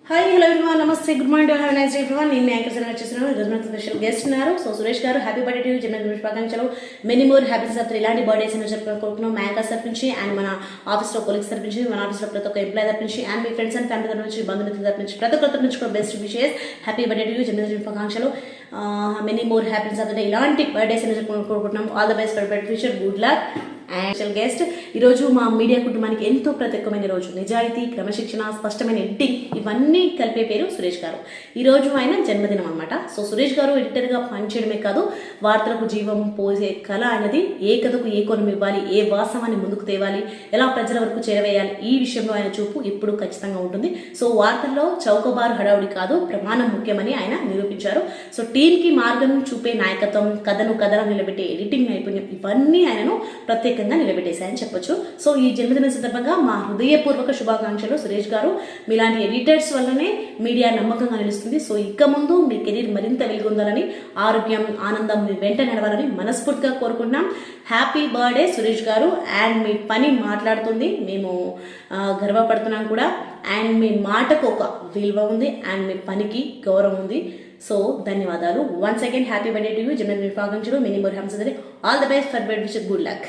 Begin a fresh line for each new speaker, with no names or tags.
Hi hello everyone, నమస్తే, good morning, have a nice day everyone. నేను anchor సరగా చేస్తున్నాను. ఈరోజు మనకు స్పెషల్ గెస్ట్ ఉన్నారు. సో సురేష్ గారు, హ్యాపీ బర్త్డే టు యూ, జన్మదిన శుభాకాంక్షలు, మెనీ మోర్ హ్యాపీస్ ఆఫ్ ఇలాంటి బర్త్డేస్ అని జరుపుకుంటున్నాం. మా యాంకర్ తరఫు నుంచి అండ్ మన ఆఫీస్లో కొలీగ్స్ తరఫు నుంచి, మన ఆఫీస్లో ప్రతి ఒక్క ఎంప్లాయ్ తరఫు నుంచి and me friends and family తరఫు నుంచి, బంధుమిత్రుల తరఫు నుంచి, ప్రతి ఒక్కరి నుంచి కూడా best wishes. Happy birthday to you, జన్మదిన శుభాకాంక్షలు, మెనీ మోర్ హ్యాపీస్ ఆఫ్ ఇలాంటి బర్త్డేస్ అని జరుపుకుంటున్నాం. All the best for better future, good luck. And special guest ఈరోజు మా మీడియా కుటుంబానికి ఎంతో ప్రత్యేకమైన రోజు. నిజాయితీ, క్రమశిక్షణ, స్పష్టమైన ఎడిటింగ్ ఇవన్నీ కలిపే పేరు సురేష్ గారు. ఈరోజు ఆయన జన్మదినం అనమాట. సో సురేష్ గారు ఎడిటర్గా పనిచేయడమే కాదు, వార్తలకు జీవం పోసే కళ అనేది ఏ కథకు ఏ కోణం ఇవ్వాలి, ఏ వాస్తవాన్ని ముందుకు తేవాలి, ఎలా ప్రజల వరకు చేరవేయాలి, ఈ విషయంలో ఆయన చూపు ఎప్పుడు ఖచ్చితంగా ఉంటుంది. సో వార్తల్లో చౌకబారు హడావుడి కాదు, ప్రమాణం ముఖ్యమని ఆయన నిరూపించారు. సో టీంకి మార్గం చూపే నాయకత్వం, కథను నిలబెట్టే ఎడిటింగ్ నైపుణ్యం ఇవన్నీ ఆయనను ప్రత్యేకంగా నిలబెట్టేశాయని చెప్పొచ్చు. సో ఈ జన్మదిన సందర్భంగా మా హృదయపూర్వక శుభాకాంక్షలు సురేష్ గారు. మీలాంటి ఎడిటర్స్ వల్లనే మీడియా నమ్మకంగా నిలుస్తుంది. సో ఇక ముందు మీ కెరీర్ మరింత వెలుగొందాలని, ఆరోగ్యం, ఆనందం మీ వెంట నడవాలని మనస్ఫూర్తిగా కోరుకుంటున్నాం. హ్యాపీ బర్త్డే సురేష్ గారు. అండ్ మీ పని మాట్లాడుతుంది, మేము గర్వపడుతున్నాం కూడా. అండ్ మీ మాటకు ఒక విలువ ఉంది అండ్ మీ పనికి గౌరవం ఉంది. సో ధన్యవాదాలు. Once again happy birthday to you, జన్మదిన శుభాకాంక్షలు, many more happies. All the best for bed wish, good luck.